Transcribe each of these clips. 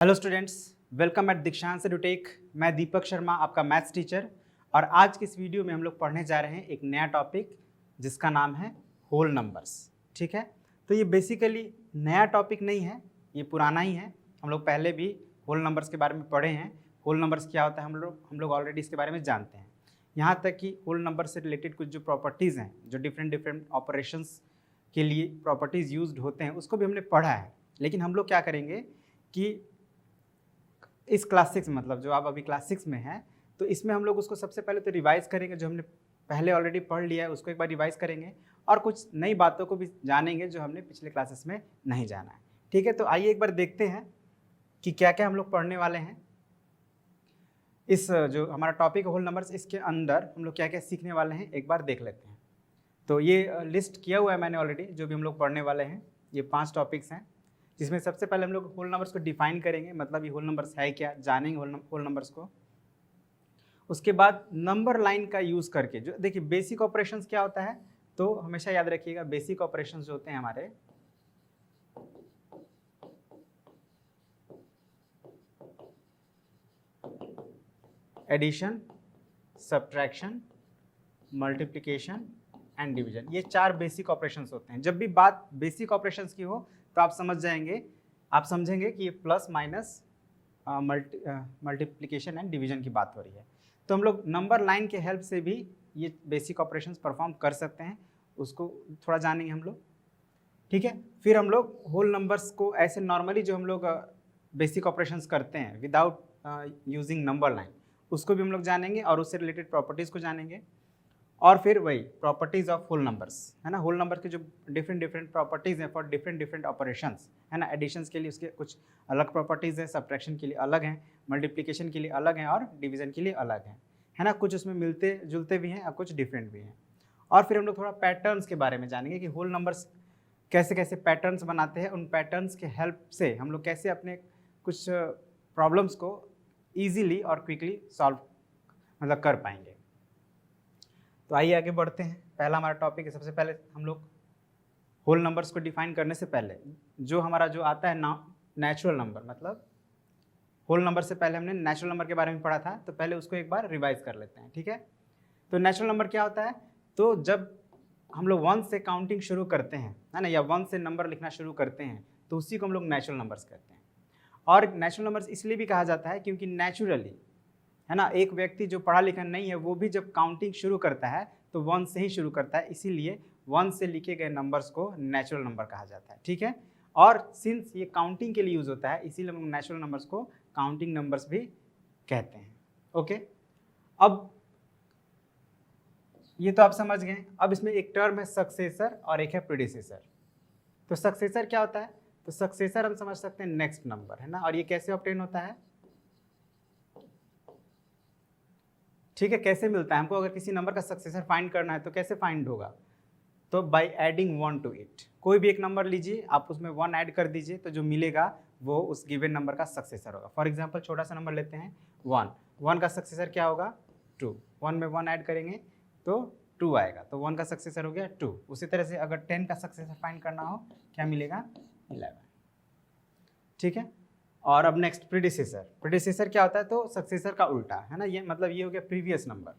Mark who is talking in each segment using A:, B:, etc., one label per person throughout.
A: Hello students, welcome eight दीक्षांत edutech. मैं दीपक शर्मा, आपका मैथ्स टीचर। और आज की इस वीडियो में हम लोग पढ़ने जा रहे हैं एक नया टॉपिक जिसका नाम है होल नंबर्स। ठीक है, तो ये बेसिकली नया टॉपिक नहीं है, ये पुराना ही है। हम लोग पहले भी होल नंबर्स के बारे में पढ़े हैं। होल नंबर्स क्या होता है हम लोग ऑलरेडी इसके बारे में जानते हैं। यहाँ तक कि होल नंबर से रिलेटेड कुछ जो प्रॉपर्टीज़ हैं, जो डिफरेंट ऑपरेशंस के लिए प्रॉपर्टीज़ यूज्ड होते हैं, उसको भी हमने पढ़ा है। लेकिन हम लोग क्या करेंगे कि इस क्लास 6 मतलब जो आप अभी क्लास 6 में हैं, तो इसमें हम लोग उसको सबसे पहले तो रिवाइज़ करेंगे। जो हमने पहले ऑलरेडी पढ़ लिया है उसको एक बार रिवाइज़ करेंगे और कुछ नई बातों को भी जानेंगे जो हमने पिछले क्लासेस में नहीं जाना है। ठीक है, तो आइए एक बार देखते हैं कि क्या क्या हम लोग पढ़ने वाले हैं। इस जो हमारा टॉपिक है होल नंबर्स, इसके अंदर हम लोग क्या क्या सीखने वाले हैं एक बार देख लेते हैं। तो ये लिस्ट किया हुआ है मैंने ऑलरेडी, जो भी हम लोग पढ़ने वाले हैं। ये 5 टॉपिक्स हैं, जिसमें सबसे पहले हम लोग होल नंबर्स को डिफाइन करेंगे, मतलब ये होल नंबर्स है क्या, जानेंगे होल नंबर्स को। उसके बाद नंबर लाइन का यूज़ करके, जो देखिए बेसिक ऑपरेशंस क्या होता है, तो हमेशा याद रखिएगा बेसिक ऑपरेशंस जो होते हैं हमारे, addition, subtraction, multiplication and division, ये 4 बेसिक ऑपरेशंस होते हैं। जब भी बात बेसिक ऑपरेशंस की हो तो आप समझेंगे कि ये plus minus multiplication and division की बात हो रही है। तो हम लोग नंबर लाइन के हेल्प से भी ये बेसिक ऑपरेशंस परफॉर्म कर सकते हैं, उसको थोड़ा जानेंगे हम लोग। ठीक है, फिर हम लोग होल नंबर्स को ऐसे नॉर्मली जो हम लोग बेसिक ऑपरेशंस करते हैं विदाउट यूजिंग नंबर लाइन, उसको भी हम लोग जानेंगे और उससे रिलेटेड प्रॉपर्टीज़ को जानेंगे। और फिर वही प्रॉपर्टीज़ ऑफ होल नंबर्स, है ना। होल नंबर के जो डिफरेंट प्रॉपर्टीज़ हैं फॉर डिफरेंट ऑपरेशंस, है ना। एडिशंस के लिए उसके कुछ अलग प्रॉपर्टीज़ हैं, सब्ट्रैक्शन के लिए अलग हैं, मल्टीप्लिकेशन के लिए अलग हैं और डिवीजन के लिए अलग हैं, है ना। कुछ उसमें मिलते जुलते भी हैं और कुछ डिफरेंट भी हैं। और फिर हम लोग थोड़ा पैटर्न्स के बारे में जानेंगे कि होल नंबर्स कैसे कैसे पैटर्न्स बनाते हैं, उन पैटर्न्स के हेल्प से हम लोग कैसे अपने कुछ प्रॉब्लम्स को ईजीली और क्विकली सॉल्व मतलब कर पाएंगे। तो आइए आगे बढ़ते हैं। पहला हमारा टॉपिक है, सबसे पहले हम लोग होल नंबर्स को डिफाइन करने से पहले जो हमारा जो आता है नेचुरल नंबर, मतलब होल नंबर से पहले हमने नेचुरल नंबर के बारे में पढ़ा था, तो पहले उसको एक बार रिवाइज कर लेते हैं। ठीक है, तो नेचुरल नंबर क्या होता है, तो जब हम लोग 1 से काउंटिंग शुरू करते हैं, है ना, या 1 से नंबर लिखना शुरू करते हैं, तो उसी को हम लोग नेचुरल नंबर्स कहते हैं। और नेचुरल नंबर्स इसलिए भी कहा जाता है क्योंकि नेचुरली, है ना, एक व्यक्ति जो पढ़ा लिखा नहीं है वो भी जब काउंटिंग शुरू करता है तो 1 से ही शुरू करता है, इसीलिए 1 से लिखे गए नंबर्स को नेचुरल नंबर कहा जाता है। ठीक है, और सिंस ये काउंटिंग के लिए यूज़ होता है, इसीलिए हम नेचुरल नंबर्स को काउंटिंग नंबर्स भी कहते हैं। ओके, अब ये तो आप समझ गए। अब इसमें एक टर्म है सक्सेसर और एक है प्रीडिसेसर। तो सक्सेसर क्या होता है, तो सक्सेसर हम समझ सकते हैं नेक्स्ट नंबर, है ना। और ये कैसे ऑब्टेन होता है, ठीक है, कैसे मिलता है हमको, अगर किसी नंबर का सक्सेसर फाइंड करना है तो कैसे फाइंड होगा, तो बाय एडिंग 1 टू इट। कोई भी एक नंबर लीजिए, आप उसमें 1 ऐड कर दीजिए, तो जो मिलेगा वो उस गिवन नंबर का सक्सेसर होगा। फॉर एग्जांपल छोटा सा नंबर लेते हैं 1 का सक्सेसर क्या होगा 2, 1 में 1 ऐड करेंगे तो 2 आएगा, तो 1 का सक्सेसर हो गया 2। उसी तरह से अगर 10 का सक्सेसर फाइंड करना हो, क्या मिलेगा 11। ठीक है, और अब नेक्स्ट प्रीडिसेसर क्या होता है, तो सक्सेसर का उल्टा, है ना। ये मतलब ये हो गया प्रीवियस नंबर।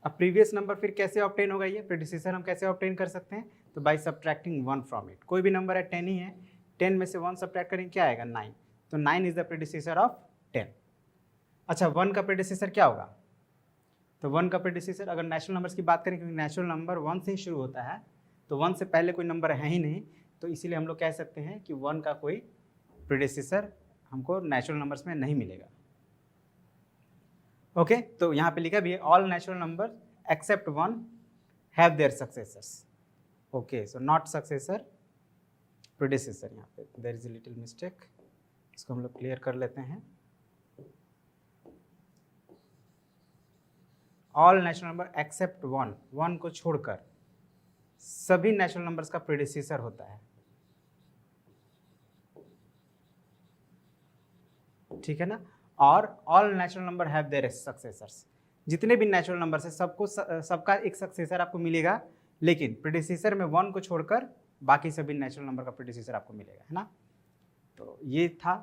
A: अब प्रीवियस नंबर फिर कैसे ऑब्टेन होगा, ये प्रीडिसेसर हम कैसे ऑब्टेन कर सकते हैं, तो बाय सब्ट्रैक्टिंग 1 फ्रॉम इट। कोई भी नंबर है 10 ही है, 10 में से 1 सब्ट्रैक्ट करेंगे क्या आएगा 9, तो 9 इज द प्रीडिसेसर ऑफ 10। अच्छा, 1 का प्रीडिसेसर क्या होगा, तो 1 का प्रीडिसेसर अगर नेचुरल नंबर्स की बात करें, क्योंकि नेचुरल नंबर 1 से ही शुरू होता है, तो 1 से पहले कोई नंबर है ही नहीं, तो इसीलिए हम लोग कह सकते हैं कि 1 का कोई प्रीडिसेसर हमको नेचुरल नंबर्स में नहीं मिलेगा। ओके, तो यहाँ पे लिखा भी है all natural number except 1 have their successors. Okay, so not successor, predecessor. यहाँ पे there is a little mistake, इसको हम लोग क्लियर कर लेते हैं। ऑल नेचुरल नंबर एक्सेप्ट 1 को छोड़कर सभी नेचुरल नंबर्स का प्रीडिसेसर होता है। ठीक है ना, और all natural number have their successors. जितने भी नेचुरल नंबर्स है सबका एक सक्सेसर आपको मिलेगा, लेकिन प्रीडिसेसर में 1 को छोड़कर बाकी सभी नेचुरल नंबर का प्रीडिसेसर आपको मिलेगा, है ना। तो ये था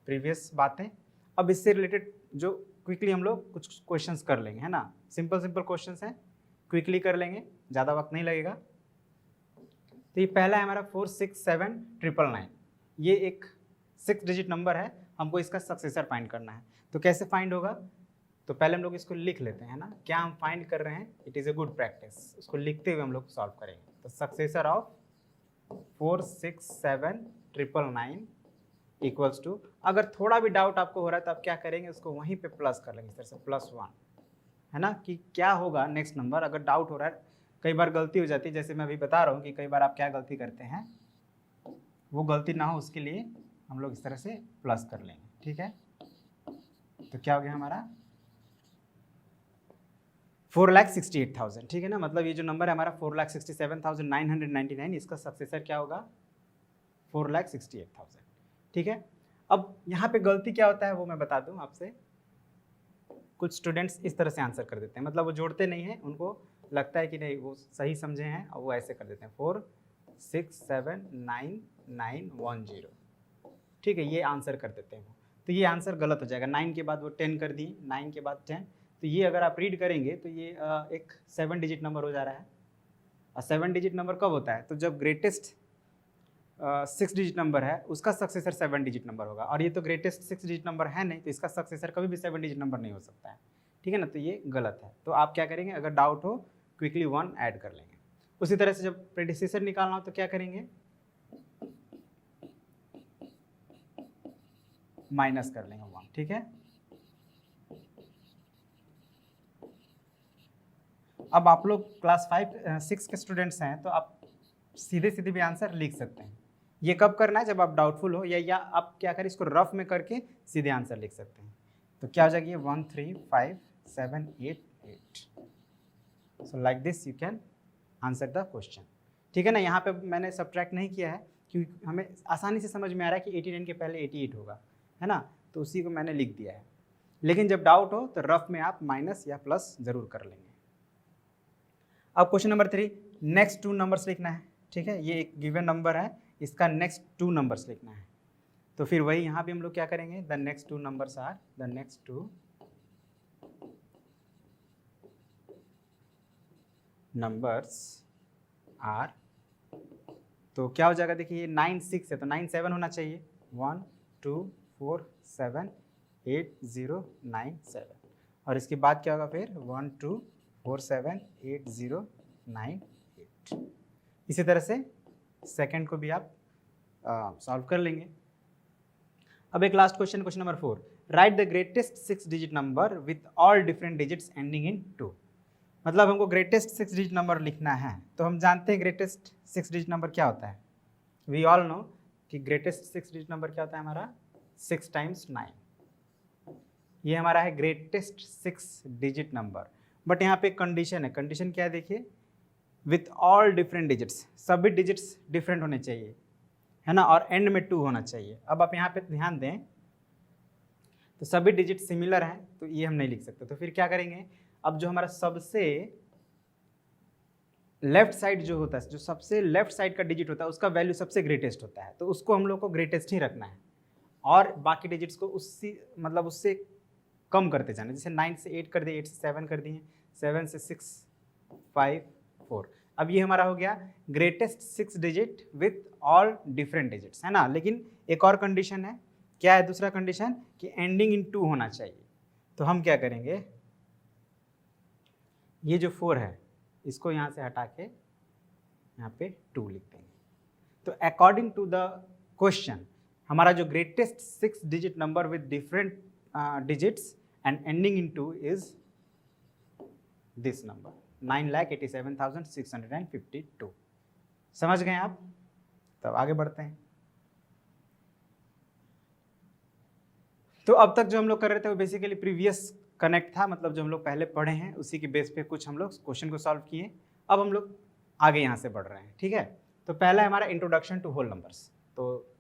A: प्रीवियस बातें। अब इससे रिलेटेड जो क्विकली हम लोग कुछ क्वेश्चंस कर लेंगे, है ना। सिंपल सिंपल क्वेश्चंस हैं, क्विकली कर लेंगे, ज़्यादा वक्त नहीं लगेगा। तो ये पहला है हमारा 467999। ये एक 6 डिजिट नंबर है, हमको इसका सक्सेसर फाइंड करना है। तो कैसे फाइंड होगा, तो पहले हम लोग इसको लिख लेते हैं, है ना। क्या हम फाइंड कर रहे हैं, it is a good practice, उसको लिखते हुए हम लोग सॉल्व करेंगे। तो सक्सेसर ऑफ 467999 इक्वल्स टू, अगर थोड़ा भी डाउट आपको हो रहा है तो आप क्या करेंगे, उसको वहीं पे प्लस कर लेंगे, इस तरह से +1, है ना, कि क्या होगा नेक्स्ट नंबर। अगर डाउट हो रहा है, कई बार गलती हो जाती है, जैसे मैं अभी बता रहा हूँ कि कई बार आप क्या गलती करते हैं, वो गलती ना हो उसके लिए हम लोग इस तरह से प्लस कर लेंगे, ठीक है। तो क्या हो गया हमारा 4,68,000, ठीक है ना। मतलब ये जो नंबर है हमारा 4,67,999, इसका सक्सेसर क्या होगा 4,68,000, ठीक है। अब यहाँ पे गलती क्या होता है वो मैं बता दूँ आपसे। कुछ स्टूडेंट्स इस तरह से आंसर कर देते हैं, मतलब वो जोड़ते नहीं हैं, उनको लगता है कि नहीं वो सही समझे हैं और वो ऐसे कर देते हैं 4,67,9,910, ठीक है, ये आंसर कर देते हैं वो। तो ये आंसर गलत हो जाएगा। 9 के बाद वो 10 कर दिए, 9 के बाद 10, तो ये अगर आप रीड करेंगे तो ये एक 7 डिजिट नंबर हो जा रहा है। और 7 डिजिट नंबर कब होता है, तो जब ग्रेटेस्ट 6 डिजिट नंबर है उसका सक्सेसर 7 डिजिट नंबर होगा, और ये तो ग्रेटेस्ट 6 डिजिट नंबर है नहीं, तो इसका सक्सेसर कभी भी 7 डिजिट नंबर नहीं हो सकता है, ठीक है ना। तो ये गलत है। तो आप क्या करेंगे, अगर डाउट हो क्विकली 1 ऐड कर लेंगे। उसी तरह से जब प्रेडिसेसर निकालना हो तो क्या करेंगे, माइनस कर लेंगे 1, ठीक है। अब आप लोग क्लास 5-6 के स्टूडेंट्स हैं, तो आप सीधे सीधे भी आंसर लिख सकते हैं। ये कब करना है, जब आप डाउटफुल हो, या आप क्या करें, इसको रफ में करके सीधे आंसर लिख सकते हैं। तो क्या हो जाएगी 135,788। So like this you can answer the question, ठीक है ना। यहाँ पे मैंने सब्ट्रैक्ट नहीं किया है क्योंकि हमें आसानी से समझ में आ रहा है कि 89 के पहले 88 होगा, है ना, तो उसी को मैंने लिख दिया है। लेकिन जब डाउट हो तो रफ में आप माइनस या प्लस जरूर कर लेंगे। अब क्वेश्चन नंबर 3, नेक्स्ट 2 नंबर्स लिखना है, ठीक है। ये एक गिवन नंबर है, इसका नेक्स्ट 2 नंबर्स लिखना है। तो फिर वही यहाँ भी हम लोग क्या करेंगे, the next 2 numbers are, the next 2 numbers are, तो क्या हो जाएगा, देखिए 9 6 है तो 9 7 होना चाहिए, 1 2 4 7 8 0 9 7, और इसके बाद क्या होगा फिर 1 2 4 7 8 0 9 8। इसी तरह से सेकंड को भी आप सॉल्व कर लेंगे। अब एक last question, question number 4, right the greatest 6 digit number with all different digits ending in 2। मतलब हमको ग्रेटेस्ट 6 डिजिट नंबर लिखना है, तो हम जानते हैं ग्रेटेस्ट 6 डिजिट नंबर क्या होता है। वी ऑल नो कि ग्रेटेस्ट 6 डिजिट नंबर क्या होता है हमारा 6 टाइम्स 9। ये हमारा है ग्रेटेस्ट 6 डिजिट नंबर। बट यहाँ पे कंडीशन है, कंडीशन क्या है देखिए, विथ ऑल डिफरेंट डिजिट्स, सभी डिजिट्स डिफरेंट होने चाहिए, है ना, और एंड में 2 होना चाहिए। अब आप यहाँ पे ध्यान दें तो सभी डिजिट सिमिलर हैं, तो ये हम नहीं लिख सकते। तो फिर क्या करेंगे, अब जो हमारा सबसे लेफ्ट साइड जो होता है, जो सबसे लेफ्ट साइड का डिजिट होता है उसका वैल्यू सबसे ग्रेटेस्ट होता है, तो उसको हम लोग को ग्रेटेस्ट ही रखना है, और बाकी डिजिट्स को उससे कम करते जाना। जैसे 9 से 8 कर दिए, 8 से 7 कर दिए, 7 से 6 5 4। अब ये हमारा हो गया greatest 6 digit with all different digits, है ना। लेकिन एक और कंडीशन है, क्या है दूसरा कंडीशन, कि एंडिंग इन 2 होना चाहिए। तो हम क्या करेंगे, ये जो 4 है इसको यहाँ से हटा के यहाँ पे 2 लिख देंगे। तो अकॉर्डिंग टू द क्वेश्चन हमारा जो greatest 6 digit number with different digits and ending in 2 is this number 9,87,652। समझ गए आप, तब आगे बढ़ते हैं। तो अब तक जो हम लोग कर रहे थे वो बेसिकली प्रीवियस कनेक्ट था, मतलब जो हम लोग पहले पढ़े हैं उसी के बेस पे कुछ हम लोग क्वेश्चन को सॉल्व किए। अब हम लोग आगे यहाँ से बढ़ रहे हैं, ठीक है। तो पहला है हमारा इंट्रोडक्शन टू होल नंबर्स। तो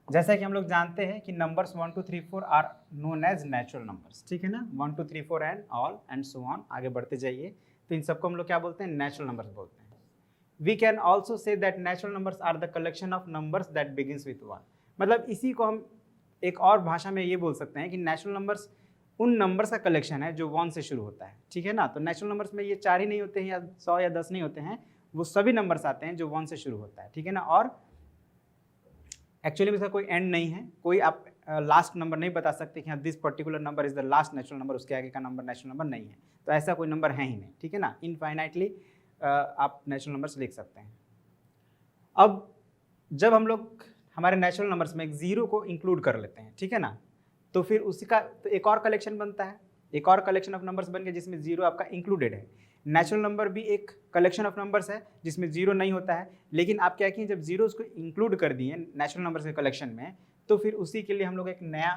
A: जैसा कि हम लोग जानते हैं कि numbers 1 2 3 4 are known as natural numbers, ठीक है ना, 1 2 3 4 and all and so on, आगे बढ़ते जाइए। तो इन सबको हम लोग क्या बोलते हैं, नेचुरल नंबर्स बोलते हैं। We can also say that natural numbers are the collection of numbers that begins with 1। मतलब इसी को हम एक और भाषा में ये बोल सकते हैं कि नेचुरल नंबर्स उन नंबर्स का कलेक्शन है जो 1 से शुरू होता है, ठीक है ना। तो नेचुरल नंबर्स में ये 4 ही नहीं होते हैं या 100 या 10 नहीं होते हैं, वो सभी नंबर्स आते हैं जो 1 से शुरू होता है, ठीक है ना। और एक्चुअली इसका कोई एंड नहीं है, कोई आप लास्ट नंबर नहीं बता सकते कि हाँ this particular number is the last natural number, उसके आगे का नंबर नेचुरल नंबर नहीं है। तो ऐसा कोई नंबर है ही नहीं, ठीक है ना। इनफाइनाइटली आप नेचुरल नंबर्स लिख सकते हैं। अब जब हम लोग हमारे नेचुरल नंबर्स में एक जीरो को इंक्लूड कर लेते हैं, ठीक है ना, तो फिर उसी का तो एक और कलेक्शन बनता है, एक और कलेक्शन ऑफ नंबर्स बन गया जिसमें जीरो आपका इंक्लूडेड है। नेचुरल नंबर भी एक कलेक्शन ऑफ नंबर्स है जिसमें जीरो नहीं होता है, लेकिन आप क्या किए जब जीरो उसको इंक्लूड कर दिए नेचुरल नंबर्स के कलेक्शन में, तो फिर उसी के लिए हम लोग एक नया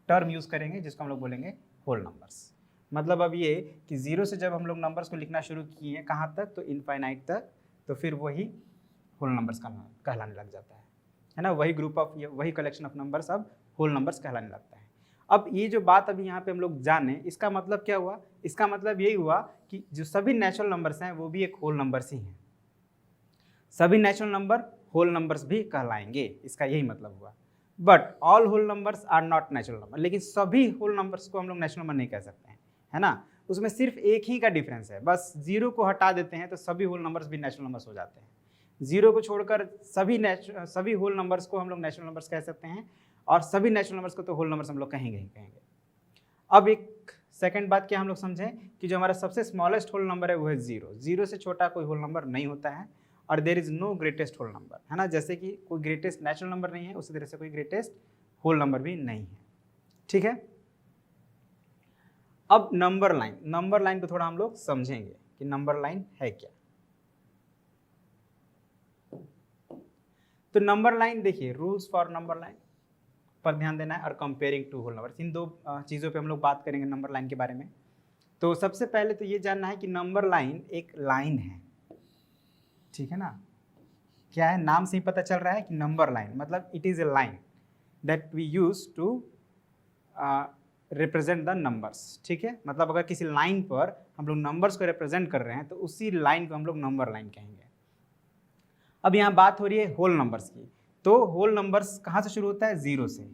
A: टर्म यूज़ करेंगे जिसको हम लोग बोलेंगे होल नंबर्स। मतलब अब ये कि जीरो से जब हम लोग नंबर्स को लिखना शुरू किए कहाँ तक, तो इनफाइनाइट तक, तो फिर वही होल नंबर्स कहलाने लग जाता है ना। वही ग्रुप ऑफ वही कलेक्शन ऑफ नंबर्स अब होल नंबर्स कहलाने लगता है। अब ये जो बात अभी यहाँ पे हम लोग जाने, इसका मतलब क्या हुआ, इसका मतलब यही हुआ कि जो सभी नेचुरल नंबर्स हैं वो भी एक होल नंबर्स ही हैं, सभी नेचुरल नंबर होल नंबर्स भी कहलाएंगे, इसका यही मतलब हुआ। But all whole numbers are not natural number, लेकिन सभी होल नंबर्स को हम लोग नेचुरल नंबर नहीं कह सकते हैं, है ना। उसमें सिर्फ एक ही का डिफरेंस है, बस जीरो को हटा देते हैं तो सभी होल नंबर्स भी नेचुरल नंबर्स हो जाते हैं। जीरो को छोड़कर सभी होल नंबर्स को हम लोग नेचुरल नंबर्स कह सकते हैं, और सभी नेचुरल नंबर्स को तो होल नंबर्स हम लोग कहेंगे ही कहेंगे। अब एक सेकंड बात क्या हम लोग समझें कि जो हमारा सबसे स्मॉलेस्ट होल नंबर है वो है जीरो। जीरो से छोटा कोई होल नंबर नहीं होता है, और there is no greatest whole number, है ना। जैसे कि कोई ग्रेटेस्ट नेचुरल नंबर नहीं है, उसी तरह से कोई ग्रेटेस्ट होल नंबर भी नहीं है, ठीक है। अब नंबर लाइन को थोड़ा हम लोग समझेंगे कि नंबर लाइन है क्या। तो नंबर लाइन देखिए, रूल्स फॉर नंबर लाइन पर ध्यान देना है, और कंपेयरिंग टू होल नंबर्स, इन दो चीज़ों पे हम लोग बात करेंगे नंबर लाइन के बारे में। तो सबसे पहले तो ये जानना है कि नंबर लाइन एक लाइन है, ठीक है ना। क्या है, नाम से ही पता चल रहा है कि नंबर लाइन मतलब it is a line that we use to represent the numbers, ठीक है। मतलब अगर किसी लाइन पर हम लोग नंबर्स को रिप्रेजेंट कर रहे हैं तो उसी लाइन को हम लोग नंबर लाइन कहेंगे। अब यहाँ बात हो रही है होल नंबर्स की, तो होल नंबर्स कहाँ से शुरू होता है, जीरो से,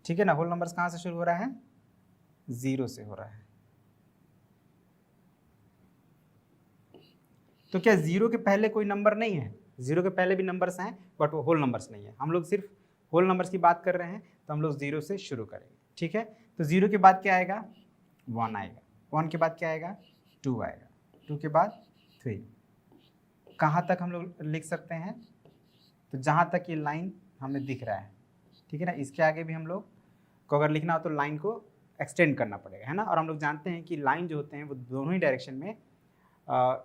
A: ठीक है ना। होल नंबर्स कहाँ से शुरू हो रहा है, जीरो से हो रहा है। तो क्या जीरो के पहले कोई नंबर नहीं है, जीरो के पहले भी नंबर्स हैं, बट वो होल नंबर्स नहीं है। हम लोग सिर्फ होल नंबर्स की बात कर रहे हैं, तो हम लोग जीरो से शुरू करेंगे, ठीक है। तो जीरो के बाद क्या आएगा, वन आएगा, वन के बाद क्या आएगा, टू आएगा, टू के बाद थ्री। कहाँ तक हम लोग लिख सकते हैं, तो जहाँ तक ये लाइन हमें दिख रहा है, ठीक है ना। इसके आगे भी हम लोग को अगर लिखना हो तो लाइन को एक्सटेंड करना पड़ेगा, है ना। और हम लोग जानते हैं कि लाइन जो होते हैं वो दोनों ही डायरेक्शन में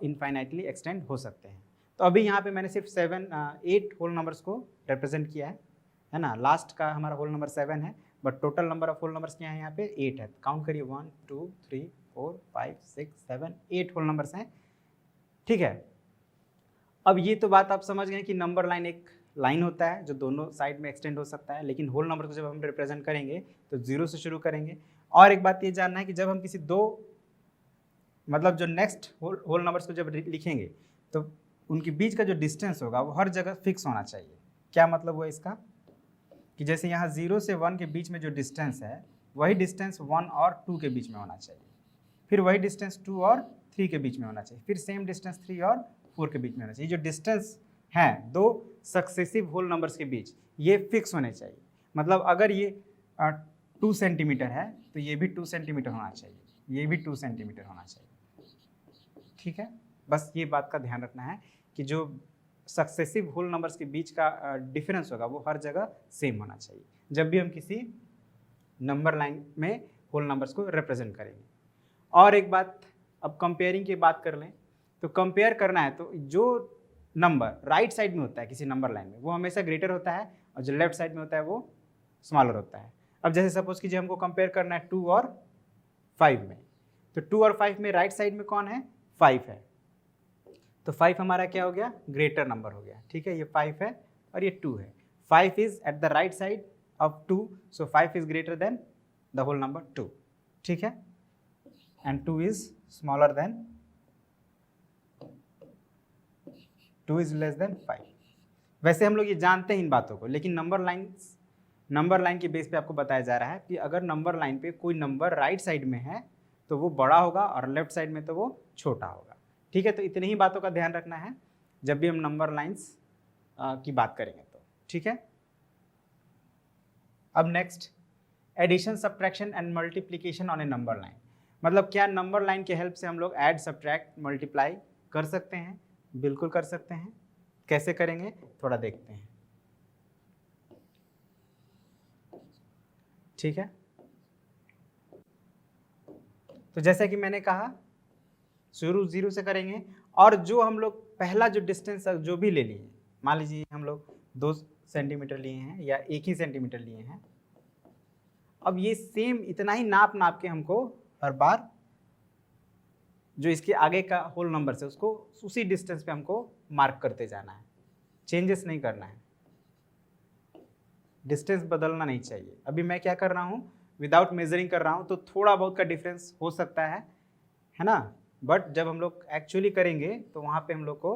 A: इनफाइनाइटली एक्सटेंड हो सकते हैं। तो अभी यहाँ पे मैंने सिर्फ 8 होल नंबर्स को रिप्रेजेंट किया है ना। लास्ट का हमारा होल नंबर 7 है, but total number of whole numbers क्या है यहाँ पे 8 है। काउंट करिए 1 2 3 4 5 6 7 8 होल नंबर्स हैं, ठीक है। अब ये तो बात आप समझ गए कि नंबर लाइन एक लाइन होता है जो दोनों साइड में एक्सटेंड हो सकता है, लेकिन होल नंबर को जब हम रिप्रेजेंट करेंगे तो जीरो से शुरू करेंगे। और एक बात ये जानना है कि जब हम किसी दो मतलब जो नेक्स्ट होल नंबर्स को जब लिखेंगे तो उनके बीच का जो डिस्टेंस होगा वो हर जगह फिक्स होना चाहिए। क्या मतलब हुआ इसका, कि जैसे यहाँ 0 से 1 के बीच में जो डिस्टेंस है वही डिस्टेंस 1 और 2 के बीच में होना चाहिए, फिर वही डिस्टेंस 2 और 3 के बीच में होना चाहिए, फिर सेम डिस्टेंस 3 और 4 के बीच में होना चाहिए। जो डिस्टेंस है दो सक्सेसिव होल नंबर्स के बीच ये फिक्स होने चाहिए। मतलब अगर ये 2 सेंटीमीटर है तो ये भी 2 सेंटीमीटर होना चाहिए, ये भी 2 सेंटीमीटर होना चाहिए, ठीक है। बस ये बात का ध्यान रखना है कि जो सक्सेसिव होल नंबर्स के बीच का डिफरेंस होगा वो हर जगह सेम होना चाहिए जब भी हम किसी नंबर लाइन में होल नंबर्स को रिप्रेजेंट करेंगे। और एक बात, अब कंपेयरिंग की बात कर लें तो कंपेयर करना है तो जो नंबर राइट साइड में होता है किसी नंबर लाइन में वो हमेशा ग्रेटर होता है, और जो लेफ्ट साइड में होता है वो स्मॉलर होता है। अब जैसे सपोज कीजिए हमको कंपेयर करना है 2 और 5 में, तो 2 और 5 में राइट साइड में कौन है, 5 है, तो 5 हमारा क्या हो गया, ग्रेटर नंबर हो गया, ठीक है। ये 5 है और ये 2 है, 5 is at the right side of 2, so 5 is greater than the whole number 2, ठीक है, and 2 is smaller than 2 is less than 5। वैसे हम लोग ये जानते हैं इन बातों को, लेकिन नंबर लाइन के बेस पे आपको बताया जा रहा है कि अगर नंबर लाइन पे कोई नंबर राइट साइड में है तो वो बड़ा होगा और लेफ्ट साइड में तो वो छोटा होगा। ठीक है, तो इतनी ही बातों का ध्यान रखना है जब भी हम नंबर लाइंस की बात करेंगे तो। ठीक है, अब next, addition, subtraction and multiplication on a number line. मतलब क्या नंबर लाइन के हेल्प से हम लोग ऐड, सब्ट्रैक्ट, मल्टीप्लाई कर सकते हैं? बिल्कुल कर सकते हैं। कैसे करेंगे थोड़ा देखते हैं। ठीक है, तो जैसा कि मैंने कहा शुरू 0 से करेंगे, और जो हम लोग पहला जो डिस्टेंस जो भी ले लिए, मान लीजिए हम लोग 2 सेंटीमीटर लिए हैं या 1 ही सेंटीमीटर लिए हैं, अब ये सेम इतना ही नाप के हमको हर बार जो इसके आगे का होल नंबर है उसको उसी डिस्टेंस पे हमको मार्क करते जाना है, चेंजेस नहीं करना है, डिस्टेंस बदलना नहीं चाहिए। अभी मैं क्या कर रहा हूँ, विदाउट मेजरिंग कर रहा हूँ, तो थोड़ा बहुत का डिफरेंस हो सकता है ना, बट जब हम लोग एक्चुअली करेंगे तो वहाँ पे हम लोग को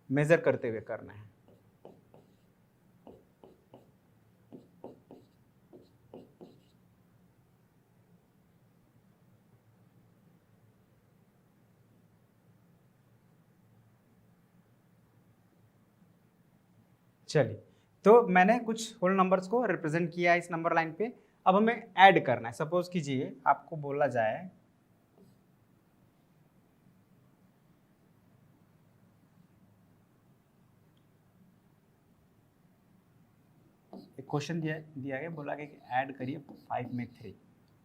A: मेजर करते हुए करना है। चलिए, तो मैंने कुछ होल नंबर्स को रिप्रेजेंट किया है इस नंबर लाइन पे। अब हमें ऐड करना है। सपोज कीजिए आपको बोला जाए एक क्वेश्चन दिया गया, बोला गया कि ऐड करिए 5 में 3।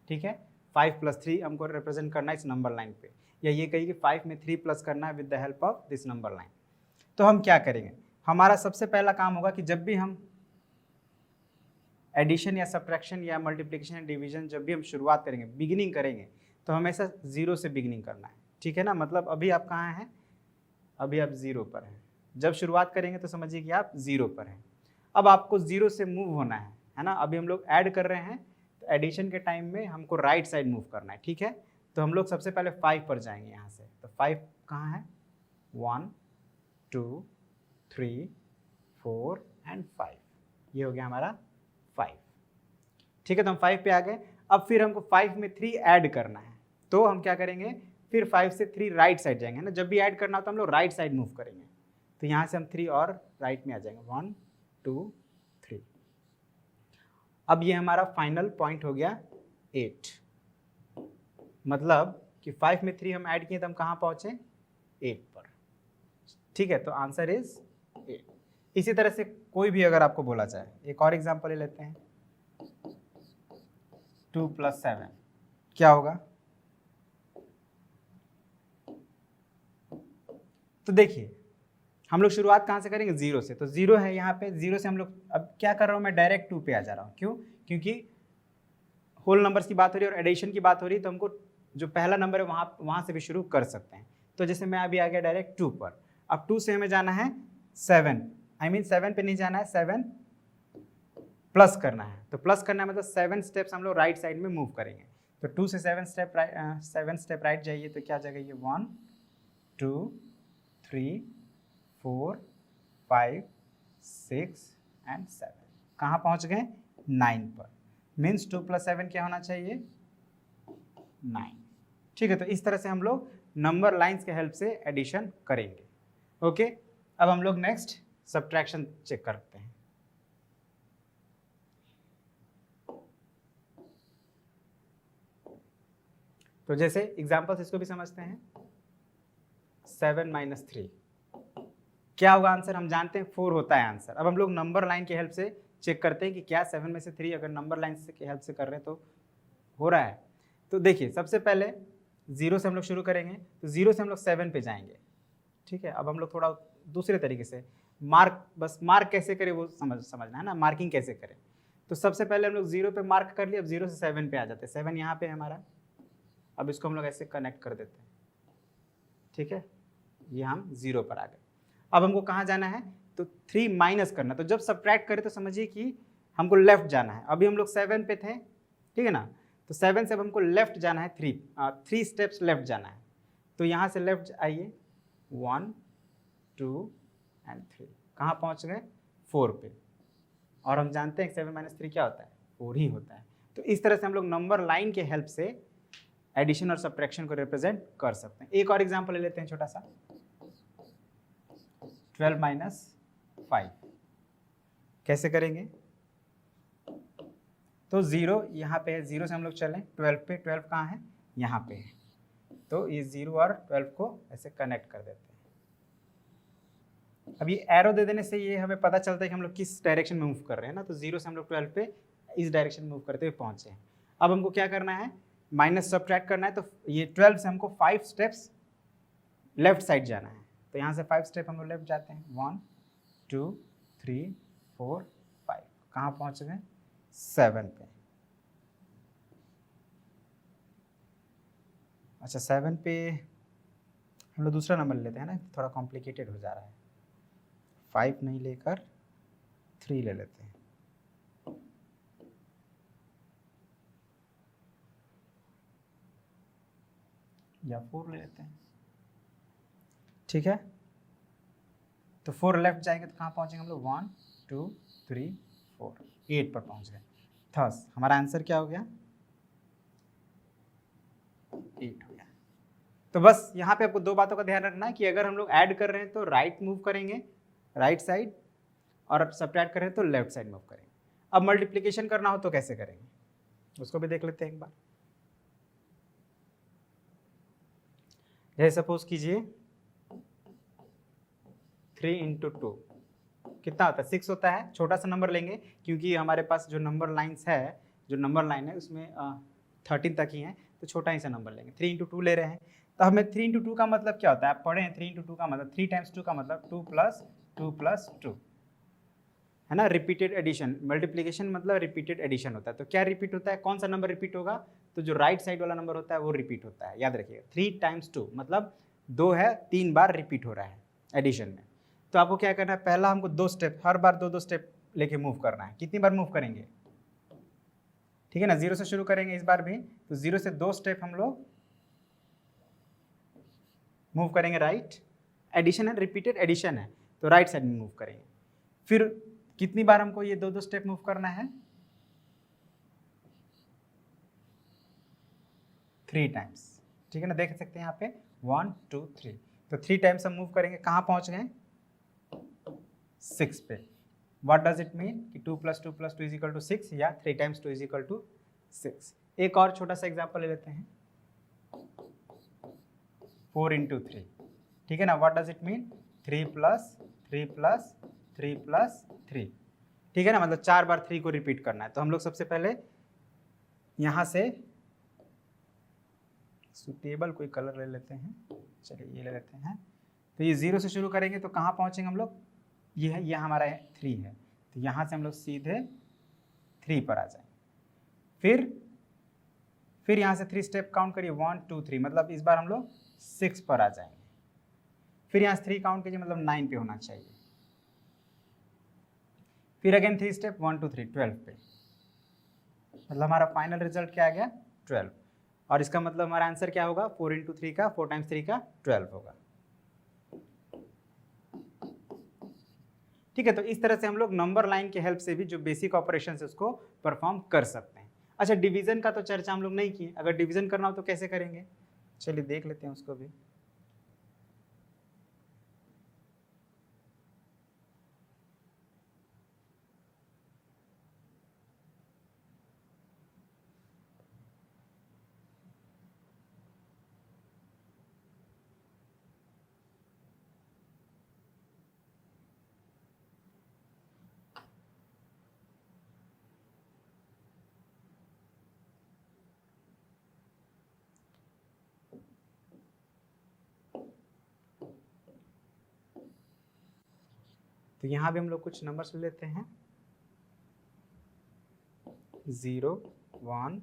A: ठीक है, 5 + 3 हमको रिप्रेजेंट करना है इस नंबर लाइन पे, या ये कहिए कि 5 में 3 प्लस करना है with the help of this number line. तो हम क्या करेंगे, हमारा सबसे पहला काम होगा कि जब भी हम एडिशन या सब्ट्रैक्शन या मल्टीप्लिकेशन या डिवीजन जब भी हम शुरुआत करेंगे, बिगिनिंग करेंगे, तो हमेशा 0 से बिगिनिंग करना है। ठीक है ना, मतलब अभी आप कहाँ हैं, अभी आप 0 पर हैं। जब शुरुआत करेंगे तो समझिए कि आप 0 पर हैं। अब आपको 0 से मूव होना है ना। अभी हम लोग ऐड कर रहे हैं, तो एडिशन के टाइम में हमको राइट साइड मूव करना है। ठीक है, तो हम लोग सबसे पहले 5 पर जाएंगे यहाँ से। तो 5 कहाँ है, 1 2 3 4 एंड 5, ये हो गया हमारा 5। ठीक है, तो हम 5 पे आ गए। अब फिर हमको 5 में 3 ऐड करना है, तो हम क्या करेंगे, फिर 5 से 3 राइट साइड जाएंगे ना। जब भी ऐड करना हो तो हम लोग राइट साइड मूव करेंगे, तो यहाँ से हम 3 और राइट में आ जाएंगे, 1 2 3। अब ये हमारा फाइनल पॉइंट हो गया 8। मतलब कि 5 में 3 हम ऐड किए तो हम कहाँ पहुँचे, 8 पर। ठीक है, तो आंसर इज 8। इसी तरह से कोई भी अगर आपको बोला जाए, एक और एग्जांपल ले लेते हैं, 2 + 7 क्या होगा। तो देखिए हम लोग शुरुआत कहाँ से करेंगे, 0 से। तो 0 है यहाँ पे, 0 से हम लोग अब क्या कर रहा हूँ मैं, डायरेक्ट 2 पे आ जा रहा हूँ। क्यों, क्योंकि होल नंबर्स की बात हो रही है और एडिशन की बात हो रही है, तो हमको जो पहला नंबर है वहाँ से भी शुरू कर सकते हैं। तो जैसे मैं अभी आ गया डायरेक्ट 2 पर। अब 2 से हमें जाना है 7, आई मीन 7 पे नहीं जाना है, 7 प्लस करना है। तो प्लस करना है मतलब 7 स्टेप्स हम लोग राइट साइड में मूव करेंगे। तो 2 से 7 स्टेप राइट जाइए, तो क्या जाएगा ये, 1 2 3 4 5 6 एंड 7। कहाँ पहुँच गए, 9 पर। मीन्स 2 + 7 क्या होना चाहिए, 9। ठीक है, तो इस तरह से हम लोग नंबर लाइंस के हेल्प से एडिशन करेंगे। ओके, अब हम लोग नेक्स्ट सब्ट्रैक्शन चेक करते हैं। तो जैसे एग्जांपल्स इसको भी समझते हैं, 7 - 3 क्या होगा आंसर, हम जानते हैं 4 होता है आंसर। अब हम लोग नंबर लाइन की हेल्प से चेक करते हैं कि क्या 7 में से 3 अगर नंबर लाइन की हेल्प से कर रहे हैं तो हो रहा है। तो देखिए सबसे पहले 0 से हम लोग शुरू करेंगे, तो 0 से हम लोग 7 पे जाएंगे। ठीक है, अब हम लोग थोड़ा दूसरे तरीके से मार्क कैसे करें वो समझना है ना, मार्किंग कैसे करें। तो सबसे पहले हम लोग 0 पे मार्क कर लिए, अब 0 से 7 पे आ जाते हैं। 7 यहाँ पे है हमारा, अब इसको हम लोग ऐसे कनेक्ट कर देते हैं। ठीक है, ये हम 0 पर आ गए। अब हमको कहाँ जाना है, तो 3 माइनस करना। तो जब सब्ट्रैक्ट करें तो समझिए कि हमको लेफ्ट जाना है। अभी हम लोग 7 पे थे, ठीक है ना, तो 7 से अब हमको लेफ्ट जाना है, 3 स्टेप्स लेफ्ट जाना है। तो यहाँ से लेफ्ट आइए, 1 2 एंड 3। कहाँ पहुँच गए? 4 पे। और हम जानते हैं 7 - 3 क्या होता है? 4 ही होता है। तो इस तरह से हम लोग नंबर लाइन के हेल्प से एडिशन और सब्ट्रैक्शन को रिप्रेजेंट कर सकते हैं। एक और एग्जांपल ले लेते हैं छोटा सा, 12 - 5 कैसे करेंगे? तो 0 यहाँ पे है, 0 से हम लोग चलें 12 पे, 12 कहाँ है? यहाँ पे है। तो ये 0 और 12 को ऐसे कनेक्ट कर देते हैं। अब ये एरो दे देने से ये हमें पता चलता है कि हम लोग किस डायरेक्शन में मूव कर रहे हैं ना। तो 0 से हम लोग 12 पे इस डायरेक्शन में मूव करते हुए पहुँचे हैं। अब हमको क्या करना है? माइनस सब्ट्रैक्ट करना है। तो ये 12 से हमको 5 स्टेप्स लेफ्ट साइड जाना है। तो यहाँ से 5 स्टेप हम लोग लेफ्ट जाते हैं, 1 2 3 4 5। कहाँ पहुँच गए? 7 पे। अच्छा 7 पे हम लोग दूसरा नंबर लेते हैं ना, थोड़ा कॉम्प्लिकेटेड हो जा रहा है। 5 नहीं लेकर 3 ले लेते हैं। या 4 ले लेते हैं, ठीक है। तो 4 लेफ्ट जाएंगे तो कहाँ पहुँचेंगे हम लोग? 1 2 3 4 8 पर पहुँच गए। थस हमारा आंसर क्या हो गया? 8 हो गया। तो बस यहाँ पे आपको दो बातों का ध्यान रखना है कि अगर हम लोग ऐड कर रहे हैं तो राइट मूव करेंगे, राइट साइड, और सब्ट्रैक्ट कर रहे हैं तो लेफ्ट साइड मूव करेंगे। अब मल्टीप्लिकेशन करना हो तो कैसे करेंगे उसको भी देख लेते हैं एक बार। जैसे सपोज कीजिए 3 × 2 कितना होता है? 6 होता है। छोटा सा नंबर लेंगे क्योंकि हमारे पास जो नंबर लाइन्स है, जो नंबर लाइन है उसमें 13 तक ही है, तो छोटा ही सा नंबर लेंगे। 3 × 2 ले रहे हैं तो हमें 3 × 2 का मतलब क्या होता है? आप पढ़े हैं 3 × 2 का मतलब 3 × 2 का मतलब 2 + 2 + 2 है ना। रिपीटेड एडिशन, मल्टीप्लिकेशन मतलब रिपीटेड एडिशन होता है। तो क्या रिपीट होता है? कौन सा नंबर रिपीट होगा? तो जो राइट साइड वाला नंबर होता है वो रिपीट होता है। याद रखिएगा 3 × 2 मतलब 2 है, 3 बार रिपीट हो रहा है एडिशन में। तो आपको क्या करना है? पहला हमको 2 स्टेप, हर बार 2-2 स्टेप लेके मूव करना है। कितनी बार मूव करेंगे? ठीक है ना, 0 से शुरू करेंगे इस बार भी। तो 0 से 2 स्टेप हम लोग मूव करेंगे राइट। एडिशन है, रिपीटेड एडिशन है, तो राइट साइड में मूव करेंगे। फिर कितनी बार हमको ये 2-2 स्टेप मूव करना है? 3 टाइम्स। ठीक है ना, देख सकते हैं यहाँ पे 1 2 3। तो 3 टाइम्स हम मूव करेंगे। कहाँ पहुँच गए? 6 पे। व्हाट डज इट मीन कि 2 + 2 + 2 = 6 या 3 × 2 = 6। एक और छोटा सा एग्जाम्पल ले लेते हैं, 4 × 3। ठीक है ना, व्हाट डज इट मीन? 3 + 3 + 3 + 3। ठीक है ना, मतलब 4 बार 3 को रिपीट करना है। तो हम लोग सबसे पहले यहाँ से सुटेबल कोई कलर ले लेते हैं, चलिए ये ले लेते हैं। तो ये 0 से शुरू करेंगे तो कहाँ पहुँचेंगे हम लोग? ये है, ये हमारा 3 है, तो यहाँ से हम लोग सीधे 3 पर आ जाएंगे। फिर यहाँ से 3 स्टेप काउंट करिए, 1 2 3, मतलब इस बार हम लोग 6 पर आ जाएंगे। फिर यहाँ से 3 काउंट कीजिए, मतलब 9 पे होना चाहिए। फिर अगेन 3 स्टेप, 1 2 3 12 पे, मतलब हमारा फाइनल रिजल्ट क्या आ गया? 12। और इसका मतलब हमारा आंसर क्या होगा? 4 × 3 का 4 × 3 का 12 होगा। ठीक है, तो इस तरह से हम लोग नंबर लाइन के हेल्प से भी जो बेसिक ऑपरेशन है उसको परफॉर्म कर सकते हैं। अच्छा, डिवीजन का तो चर्चा हम लोग नहीं किए। अगर डिवीजन करना हो तो कैसे करेंगे? चलिए देख लेते हैं उसको भी। तो यहाँ भी हम लोग कुछ नंबर्स ले लेते हैं, 0 1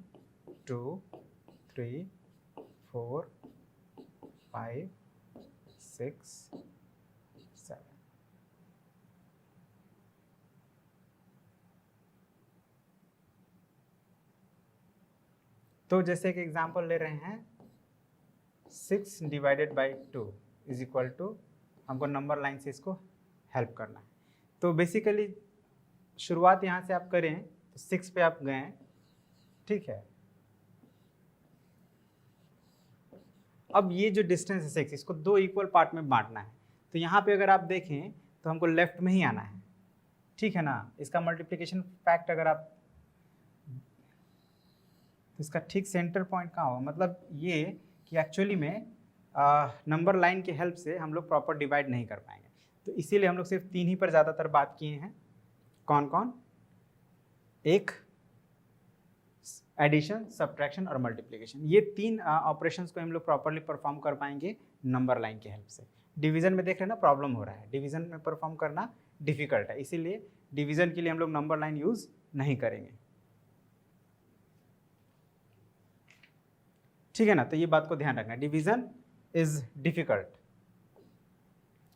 A: 2 3 4 5 6 7। तो जैसे कि एग्जांपल ले रहे हैं 6 ÷ 2 = हमको नंबर लाइन से इसको हेल्प करना है। तो बेसिकली शुरुआत यहाँ से आप करें तो 6 पे आप गए, ठीक है। अब ये जो डिस्टेंस है 6, इसको 2 इक्वल पार्ट में बांटना है। तो यहाँ पे अगर आप देखें तो हमको लेफ्ट में ही आना है, ठीक है ना। इसका मल्टीप्लिकेशन फैक्ट अगर आप, तो इसका ठीक सेंटर पॉइंट कहाँ होगा, मतलब ये कि एक्चुअली में नंबर लाइन की हेल्प से हम लोग प्रॉपर डिवाइड नहीं कर पाएंगे। तो इसीलिए हम लोग सिर्फ 3 ही पर ज़्यादातर बात किए हैं। कौन कौन? एक एडिशन, सब्ट्रैक्शन और मल्टीप्लिकेशन। ये 3 ऑपरेशंस को हम लोग प्रॉपरली परफॉर्म कर पाएंगे नंबर लाइन की हेल्प से। डिवीजन में देख रहे हैं ना प्रॉब्लम हो रहा है, डिवीजन में परफॉर्म करना डिफिकल्ट है, इसीलिए डिवीजन के लिए हम लोग नंबर लाइन यूज नहीं करेंगे, ठीक है ना। तो ये बात को ध्यान रखना, division is difficult,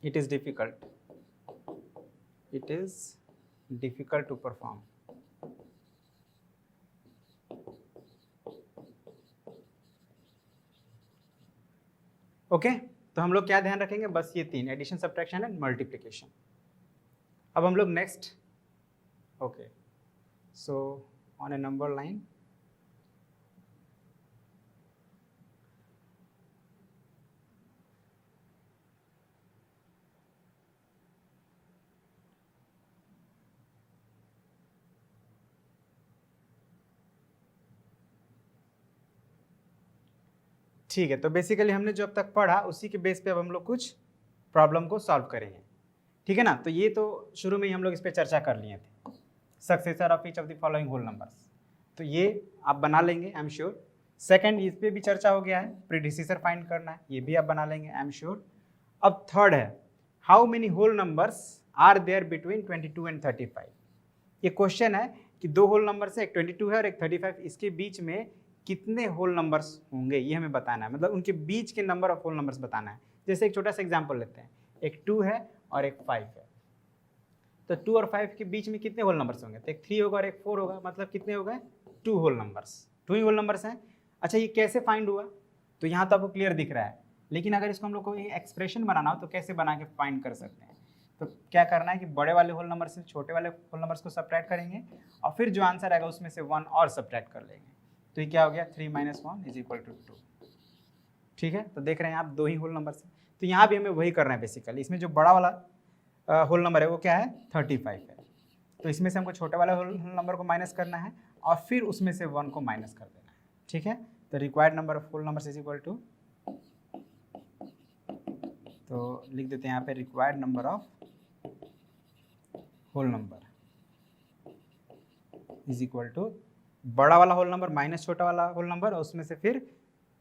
A: it is difficult, it is difficult to perform. Okay, तो हम लोग क्या ध्यान रखेंगे, बस ये 3, एडिशन, सब्ट्रैक्शन एंड मल्टीप्लिकेशन। अब हम लोग next, okay, so on a number line ठीक है। तो बेसिकली हमने जो अब तक पढ़ा उसी के बेस पे अब हम लोग कुछ प्रॉब्लम को सॉल्व करेंगे, ठीक है ना। तो ये तो शुरू में ही हम लोग इस पर चर्चा कर लिए थे, successor of each of the following whole numbers, तो ये आप बना लेंगे आई एम श्योर। सेकंड, इस पे भी चर्चा हो गया है, प्रीडिसेसर फाइंड करना है, ये भी आप बना लेंगे आई एम श्योर। अब थर्ड है, how many whole numbers are there between 22 and 35। ये क्वेश्चन है कि 2 होल नंबर से, एक 22 है और एक 35, इसके बीच में कितने होल नंबर्स होंगे ये हमें बताना है, मतलब उनके बीच के नंबर ऑफ होल नंबर्स बताना है। जैसे एक छोटा सा एग्जांपल लेते हैं, एक 2 है और एक 5 है, तो 2 और 5 के बीच में कितने होल नंबर्स होंगे, तो एक 3 होगा और एक 4 होगा, मतलब कितने हो गए, 2 होल नंबर्स, 2 ही होल नंबर्स हैं। अच्छा, ये कैसे फाइंड हुआ, तो यहाँ तो आपको क्लियर दिख रहा है, लेकिन अगर इसको हम लोग को एक्सप्रेशन बनाना हो तो कैसे बना के फाइंड कर सकते हैं। तो क्या करना है कि बड़े वाले होल नंबर से छोटे वाले होल नंबर्स को सब्ट्रैक्ट करेंगे और फिर जो आंसर आएगा उसमें से 1 और सब्ट्रैक्ट कर लेंगे। तो ये क्या हो गया, 3 - 1 = 2, ठीक है। तो देख रहे हैं आप 2 ही होल नंबर से, तो यहाँ भी हमें वही करना है बेसिकली। इसमें जो बड़ा वाला होल नंबर है वो क्या है, 35 है, तो इसमें से हमको छोटे वाले होल नंबर को माइनस करना है और फिर उसमें से 1 को माइनस कर देना है, ठीक है। तो required number of whole number = तो लिख देते हैं यहाँ पे required number of whole number = बड़ा वाला होल नंबर माइनस छोटा वाला होल नंबर और उसमें से फिर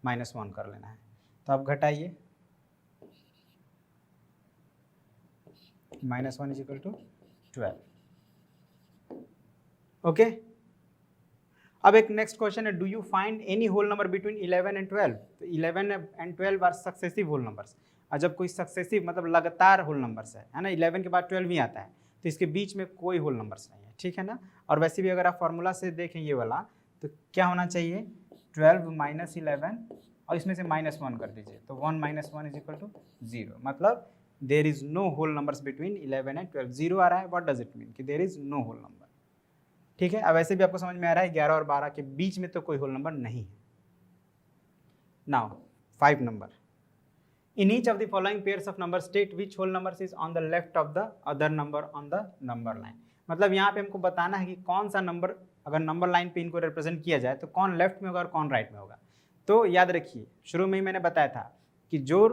A: -1 कर लेना है। तो आप घटाइए, -1 = 12, ओके। अब एक नेक्स्ट क्वेश्चन है, do you find any whole number between 11 and 12। तो 11 and 12 are successive whole numbers. और जब कोई सक्सेसिव मतलब लगातार होल नंबर्स है ना, 11 के बाद 12 ही आता है, तो इसके बीच में कोई होल नंबर्स नहीं है, ठीक है ना। और वैसे भी अगर आप फॉर्मूला से देखें ये वाला, तो क्या होना चाहिए, 12 - 11 और इसमें से -1 कर दीजिए, तो 1 - 1 = 0, मतलब there is no whole numbers between 11 and 12। 0 आ रहा है, व्हाट डज इट मीन कि there is no whole number, ठीक है। अब वैसे भी आपको समझ में आ रहा है 11 और 12 के बीच में तो कोई होल नंबर नहीं है। Now 5 number, in each of the following pairs of number state which whole numbers is on the left of the other number on the number line. मतलब यहाँ पे हमको बताना है कि कौन सा नंबर अगर नंबर लाइन पे इनको रिप्रेजेंट किया जाए तो कौन लेफ्ट में होगा और कौन राइट में होगा। तो याद रखिए, शुरू में ही मैंने बताया था कि जो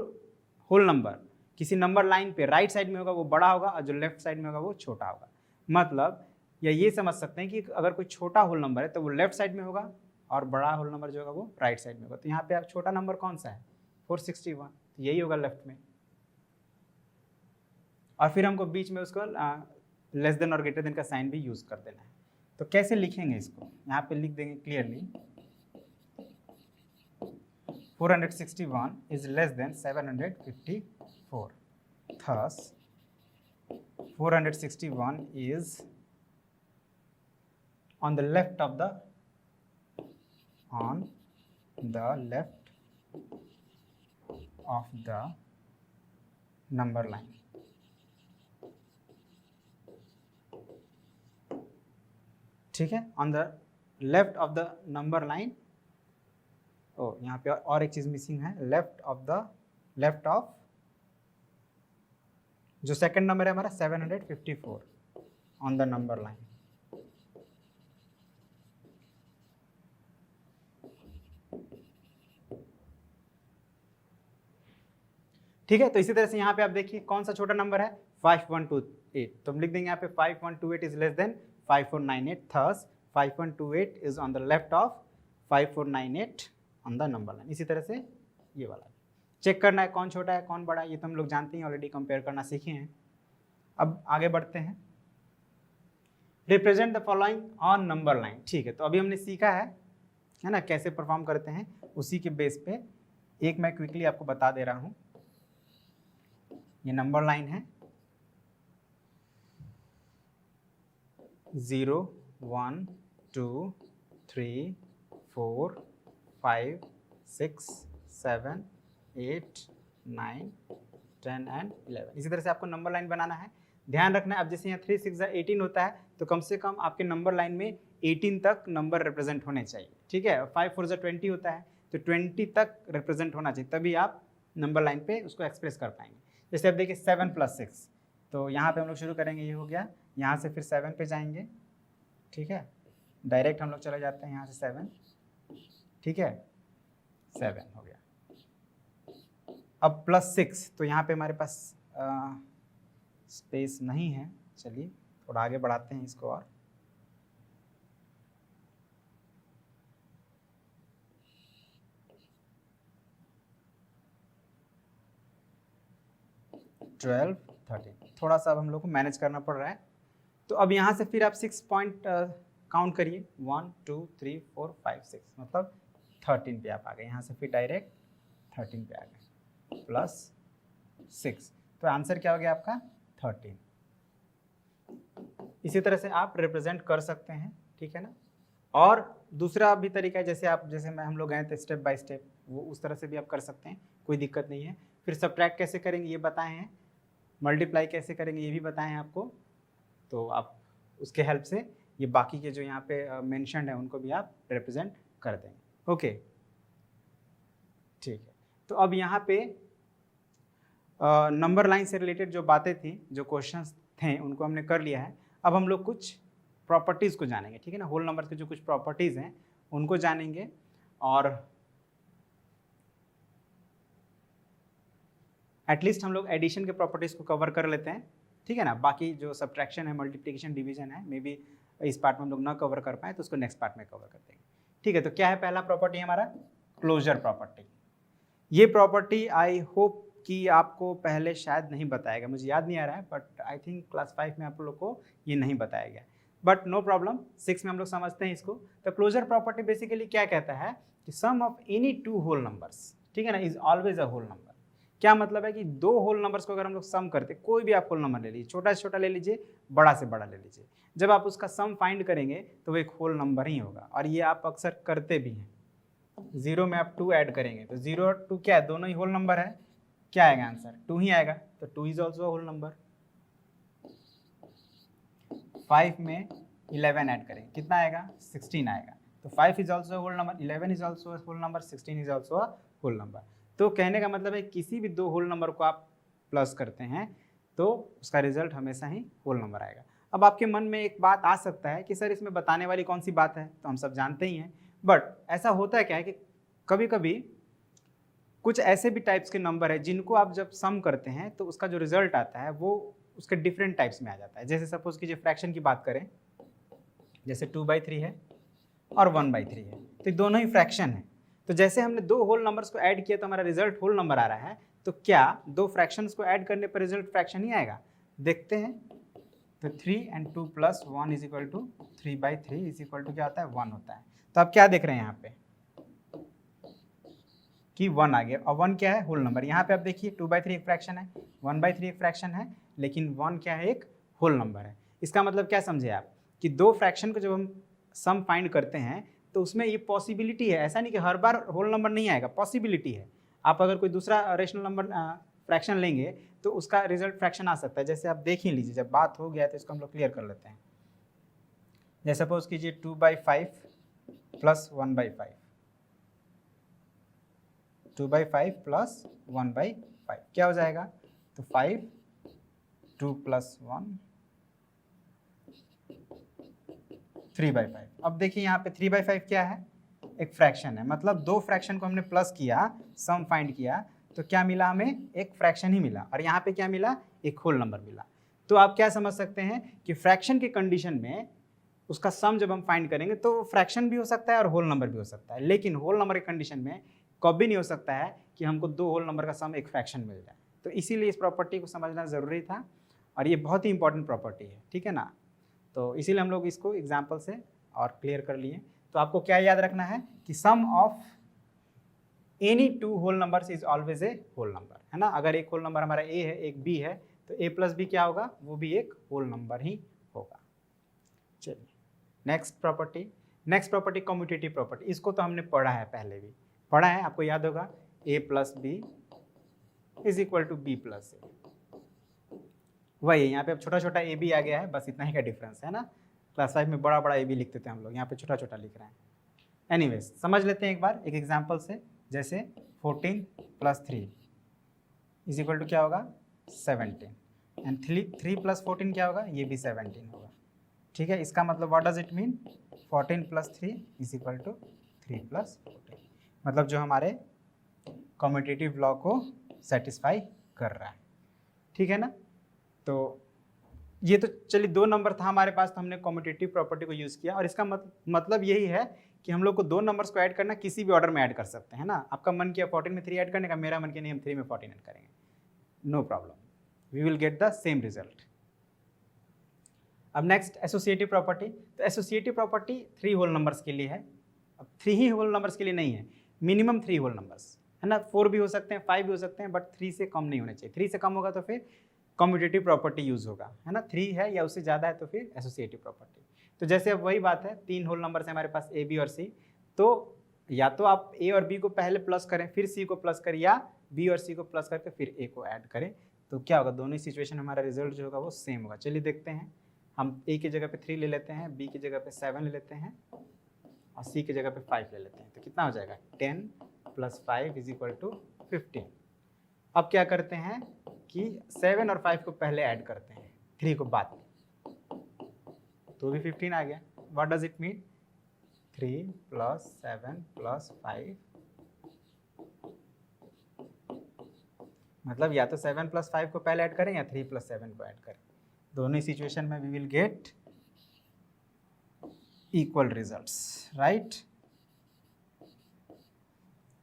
A: होल नंबर किसी नंबर लाइन पे राइट साइड में होगा वो बड़ा होगा और जो लेफ्ट साइड में होगा वो छोटा होगा। मतलब या ये समझ सकते हैं कि अगर कोई छोटा होल नंबर है तो वो लेफ्ट साइड में होगा और बड़ा होल नंबर जो होगा वो राइट साइड में होगा। तो यहाँ पे आप छोटा नंबर कौन सा है, 461, तो यही होगा लेफ्ट में। और फिर हमको बीच में उसको लेस देन और ग्रेटर देन का साइन भी यूज कर देना है। तो कैसे लिखेंगे इसको, यहाँ पे लिख देंगे clearly, 461 is less then 754, thus 461 is on the left of the number line, ठीक है, on the left of the number line. ओ यहाँ पे और एक चीज मिसिंग है, लेफ्ट ऑफ जो सेकंड नंबर है हमारा 754 ऑन द नंबर लाइन। ठीक है, तो इसी तरह से यहाँ पे आप देखिए कौन सा छोटा नंबर है 5128, तो हम लिख देंगे यहाँ पे 5128 is less then 5498, thus 5128 is on the left of 5498 on the number line. इसी तरह से ये वाला चेक करना है कौन छोटा है कौन बड़ा है, ये तो हम लोग जानते हैं, ऑलरेडी कंपेयर करना सीखे हैं। अब आगे बढ़ते हैं, represent the following on number line. ठीक है, तो अभी हमने सीखा है ना कैसे परफॉर्म करते हैं, उसी के बेस पे एक मैं क्विकली आपको बता दे रहा हूँ। ये नंबर लाइन है 0 1 2 3 4 5 6 7 8 9 10 एंड 11। इसी तरह से आपको नंबर लाइन बनाना है। ध्यान रखना है, अब जैसे यहाँ 3 6 18 होता है, तो कम से कम आपके नंबर लाइन में 18 तक नंबर रिप्रेजेंट होने चाहिए। ठीक है, 5 4 20 होता है, तो 20 तक रिप्रेजेंट होना चाहिए, तभी आप नंबर लाइन पे उसको एक्सप्रेस कर पाएंगे। जैसे अब देखिए 7 + 6, तो यहाँ पे हम लोग शुरू करेंगे, ये हो गया, यहाँ से फिर 7 पे जाएंगे। ठीक है, डायरेक्ट हम लोग चले जाते हैं यहाँ से 7, ठीक है 7 हो गया। अब +6, तो यहाँ पे हमारे पास स्पेस नहीं है, चलिए थोड़ा आगे बढ़ाते हैं इसको और ट्वेल्व 13, थोड़ा सा अब हम लोग को मैनेज करना पड़ रहा है। तो अब यहाँ से फिर आप 6 पॉइंट काउंट करिए, 1 2 3 4 5 6, मतलब 13 पे आप आ गए, यहाँ से फिर डायरेक्ट 13 पे आ गए +6, तो आंसर क्या हो गया आपका 13। इसी तरह से आप रिप्रेजेंट कर सकते हैं, ठीक है ना। और दूसरा भी तरीका है, जैसे हम लोग गए थे स्टेप बाय स्टेप, वो उस तरह से भी आप कर सकते हैं, कोई दिक्कत नहीं है। फिर सब्ट्रैक्ट कैसे करेंगे ये बताए हैं, मल्टीप्लाई कैसे करेंगे ये भी बताए हैं आपको, तो आप उसके हेल्प से ये बाकी के जो यहाँ पे मेंशन्ड है उनको भी आप रिप्रेजेंट कर देंगे। ओके, ठीक है। तो अब यहाँ पे नंबर लाइन से रिलेटेड जो बातें थी, जो क्वेश्चंस थे, उनको हमने कर लिया है। अब हम लोग कुछ प्रॉपर्टीज़ को जानेंगे, ठीक है ना, होल नंबर के जो कुछ प्रॉपर्टीज़ हैं उनको जानेंगे, और एटलीस्ट हम लोग एडिशन के प्रॉपर्टीज़ को कवर कर लेते हैं, ठीक है ना। बाकी जो सब्ट्रैक्शन है, मल्टीप्लिकेशन, डिवीजन है, मे बी इस पार्ट में हम लोग ना कवर कर पाए, तो उसको नेक्स्ट पार्ट में कवर कर देंगे, ठीक है। तो क्या है पहला प्रॉपर्टी हमारा, क्लोजर प्रॉपर्टी। ये प्रॉपर्टी आई होप कि आपको पहले शायद नहीं बताया गया, मुझे याद नहीं आ रहा है, बट आई थिंक क्लास 5 में आप लोग को ये नहीं बताया गया, बट नो प्रॉब्लम, 6 में हम लोग समझते हैं इसको। तो क्लोजर प्रॉपर्टी बेसिकली क्या कहता है कि sum of any 2 whole numbers, ठीक है ना, is always a whole number. क्या मतलब है कि 2 होल नंबर्स को अगर हम लोग सम करते, कोई भी आप होल नंबर ले लीजिए, छोटा से छोटा ले लीजिए, बड़ा से बड़ा ले लीजिए, जब आप उसका सम फाइंड करेंगे तो वो एक होल नंबर ही होगा। और ये आप अक्सर करते भी हैं, 0 में आप 2 ऐड करेंगे तो 0 और 2 क्या है, दोनों ही होल नंबर है, क्या आएगा आंसर, 2 ही आएगा, तो 2 इज ऑल्सो होल नंबर। 5 में 11 ऐड करेंगे, कितना आएगा, 16 आएगा, तो 5 is also whole number, 11 is also whole number, 16 is also whole number. तो कहने का मतलब है किसी भी 2 होल नंबर को आप प्लस करते हैं तो उसका रिजल्ट हमेशा ही होल नंबर आएगा। अब आपके मन में एक बात आ सकता है कि सर इसमें बताने वाली कौन सी बात है, तो हम सब जानते ही हैं, बट ऐसा होता है क्या है कि कभी कभी कुछ ऐसे भी टाइप्स के नंबर है जिनको आप जब सम करते हैं तो उसका जो रिजल्ट आता है वो उसके डिफरेंट टाइप्स में आ जाता है। जैसे सपोज कीजिए फ्रैक्शन की बात करें, जैसे 2/3 है और 1/3 है, तो दोनों ही फ्रैक्शन है। तो जैसे हमने 2 होल नंबर्स को ऐड किया तो हमारा रिजल्ट होल नंबर आ रहा है, तो क्या 2 फ्रैक्शंस को ऐड करने पर रिजल्ट फ्रैक्शन ही आएगा, देखते हैं। तो 3 and 2 + 1 = 3/3 क्या होता है, 1 होता है। तो आप क्या देख रहे हैं यहाँ पे कि 1 आ गया, और 1 क्या है, होल नंबर। यहाँ पे आप देखिए 2/3 एक फ्रैक्शन है, 1/3 एक फ्रैक्शन है, लेकिन 1 क्या है, एक होल नंबर है। इसका मतलब क्या समझे आप कि 2 फ्रैक्शन को जब हम सम फाइंड करते हैं तो उसमें ये पॉसिबिलिटी है, ऐसा नहीं कि हर बार होल नंबर नहीं आएगा, पॉसिबिलिटी है। आप अगर कोई दूसरा रेशनल नंबर फ्रैक्शन लेंगे तो उसका रिजल्ट फ्रैक्शन आ सकता है। जैसे आप देख ही लीजिए, जब बात हो गया तो इसको हम लोग क्लियर कर लेते हैं। जैसे सपोज कीजिए 2/5 प्लस 1/5, 2/5 प्लस 1/5 क्या हो जाएगा? तो 5, 2 प्लस 1 3/5। अब देखिए यहाँ पे 3/5 क्या है? एक फ्रैक्शन है, मतलब दो फ्रैक्शन को हमने प्लस किया, सम फाइंड किया, तो क्या मिला हमें? एक फ्रैक्शन ही मिला। और यहाँ पे क्या मिला? एक होल नंबर मिला। तो आप क्या समझ सकते हैं कि फ्रैक्शन के कंडीशन में उसका सम जब हम फाइंड करेंगे तो फ्रैक्शन भी हो सकता है और होल नंबर भी हो सकता है, लेकिन होल नंबर के कंडीशन में कभी नहीं हो सकता है कि हमको दो होल नंबर का सम एक फ्रैक्शन मिल जाए। तो इसीलिए इस प्रॉपर्टी को समझना ज़रूरी था और ये बहुत ही इंपॉर्टेंट प्रॉपर्टी है, ठीक है ना। तो इसीलिए हम लोग इसको एग्जाम्पल से और क्लियर कर लिए। तो आपको क्या याद रखना है कि sum of any two whole numbers is always a whole number, है ना। अगर एक होल नंबर हमारा ए है, एक बी है, तो ए प्लस बी क्या होगा? वो भी एक होल नंबर ही होगा। चलिए नेक्स्ट प्रॉपर्टी कम्यूटेटिव प्रॉपर्टी। इसको तो हमने पढ़ा है, पहले भी पढ़ा है, आपको याद होगा। A plus B is equal to B plus A. वही यहाँ पे अब छोटा छोटा ए बी आ गया है, बस इतना ही का डिफरेंस है ना। क्लास 5 में बड़ा बड़ा ए बी लिखते थे हम लोग, यहाँ पे छोटा छोटा लिख रहे हैं। एनीवेज समझ लेते हैं एक बार एक एग्जांपल से। जैसे 14 प्लस 3 इज इक्वल टू क्या होगा? 17, एंड 3 प्लस 14 क्या होगा? ये भी 17 होगा, ठीक है। इसका मतलब what does it mean? 14 plus 3 is equal to 3 plus 14, मतलब जो हमारे कम्यूटेटिव लॉ को सेटिस्फाई कर रहा है, ठीक है ना। तो ये तो चलिए दो नंबर था हमारे पास, तो हमने कम्यूटेटिव प्रॉपर्टी को यूज़ किया। और इसका मतलब यही है कि हम लोग को दो नंबर्स को ऐड करना, किसी भी ऑर्डर में ऐड कर सकते हैं ना। आपका मन किया 14 में 3 ऐड करने का, मेरा मन किया नहीं हम 3 में 14 ऐड करेंगे, no problem, we will get the same result. अब नेक्स्ट एसोसिएटिव प्रॉपर्टी। तो एसोसिएटिव प्रॉपर्टी 3 होल नंबर्स के लिए है। अब 3 ही होल नंबर्स के लिए नहीं है, मिनिमम 3 होल नंबर्स, है ना। 4 भी हो सकते हैं, 5 भी हो सकते हैं, बट 3 से कम नहीं होने चाहिए। 3 से कम होगा तो फिर कम्यूटेटिव प्रॉपर्टी यूज होगा, है ना। 3 है या उससे ज़्यादा है तो फिर एसोसिएटिव प्रॉपर्टी। तो जैसे अब वही बात है, 3 होल नंबर्स है हमारे पास ए बी और सी, तो या तो आप ए और बी को पहले प्लस करें फिर सी को प्लस करें, या बी और सी को प्लस करके फिर ए को ऐड करें, तो क्या होगा? दोनों ही सिचुएशन में हमारा रिजल्ट जो होगा वो सेम होगा। चलिए देखते हैं। हम ए की जगह पे 3 ले लेते हैं, बी की जगह पे 7 ले लेते हैं और सी की जगह पे 5 ले लेते हैं, तो कितना हो जाएगा? 10 प्लस 5 इज इक्वल टू 15। अब क्या करते हैं कि 7 और 5 को पहले ऐड करते हैं, 3 को बाद में, तो भी 15 आ गया। What does it mean? 3 plus 7 plus 5, मतलब या तो 7 प्लस 5 को पहले ऐड करें या 3 प्लस 7 को ऐड करें, दोनों ही सिचुएशन में we will get equal results, right,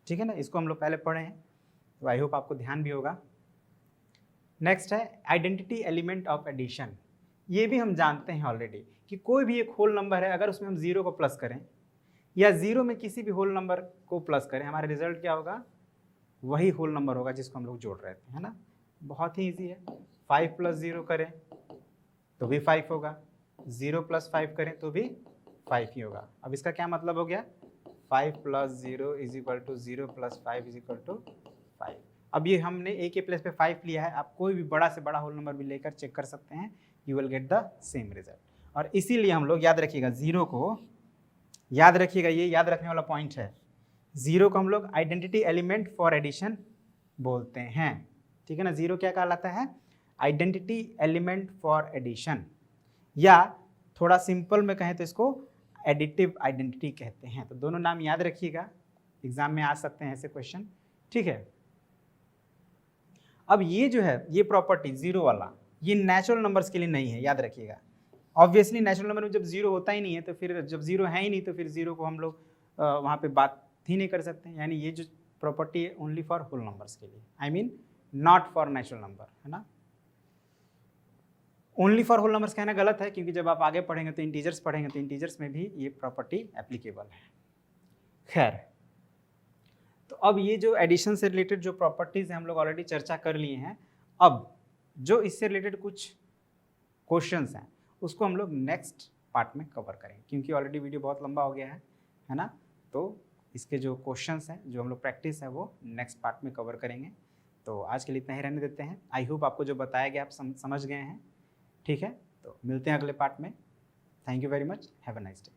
A: ठीक है ना। इसको हम लोग पहले पढ़े हैं, तो आई होप आपको ध्यान भी होगा। नेक्स्ट है आइडेंटिटी एलिमेंट ऑफ एडिशन। ये भी हम जानते हैं ऑलरेडी कि कोई भी एक होल नंबर है, अगर उसमें हम 0 को प्लस करें या 0 में किसी भी होल नंबर को प्लस करें, हमारा रिजल्ट क्या होगा? वही होल नंबर होगा जिसको हम लोग जोड़ रहे थे, है ना। बहुत ही ईजी है। 5 प्लस 0 करें तो भी 5 होगा, 0 प्लस 5 करें तो भी 5 ही होगा। अब इसका क्या मतलब हो गया? 5 plus 0 is equal to 0 plus 5 is equal to 5। अब ये हमने ए के प्लेस पे 5 लिया है, आप कोई भी बड़ा से बड़ा होल नंबर भी लेकर चेक कर सकते हैं, you will get the same result. और इसीलिए हम लोग याद रखिएगा, 0 को याद रखिएगा, ये याद रखने वाला पॉइंट है। 0 को हम लोग आइडेंटिटी एलिमेंट फॉर एडिशन बोलते हैं, ठीक है ना। 0 क्या कहलाता है? आइडेंटिटी एलिमेंट फॉर एडिशन, या थोड़ा सिंपल में कहें तो इसको एडिटिव आइडेंटिटी कहते हैं। तो दोनों नाम याद रखिएगा, एग्जाम में आ सकते हैं ऐसे क्वेश्चन, ठीक है। अब ये जो है, ये प्रॉपर्टी 0 वाला, ये नेचुरल नंबर्स के लिए नहीं है, याद रखिएगा। ऑब्वियसली नेचुरल नंबर में जब 0 होता ही नहीं है, तो फिर जब 0 है ही नहीं, तो फिर 0 को हम लोग वहाँ पे बात ही नहीं कर सकते। यानी ये जो प्रॉपर्टी है ओनली फॉर होल नंबर्स के लिए, I mean not for natural number, है ना। ओनली फॉर होल नंबर्स कहना गलत है, क्योंकि जब आप आगे पढ़ेंगे तो इंटीजर्स पढ़ेंगे, तो इंटीजर्स में भी ये प्रॉपर्टी एप्लीकेबल है। खैर, तो अब ये जो एडिशन से रिलेटेड जो प्रॉपर्टीज हैं हम लोग ऑलरेडी चर्चा कर लिए हैं। अब जो इससे रिलेटेड कुछ क्वेश्चंस हैं उसको हम लोग नेक्स्ट पार्ट में कवर करेंगे, क्योंकि ऑलरेडी वीडियो बहुत लंबा हो गया है ना। तो इसके जो क्वेश्चंस हैं, जो हम लोग प्रैक्टिस है, वो नेक्स्ट पार्ट में कवर करेंगे। तो आज के लिए इतना ही रहने देते हैं। आई होप आपको जो बताया गया आप समझ गए हैं, ठीक है। तो मिलते हैं अगले पार्ट में। Thank you very much, have a nice day.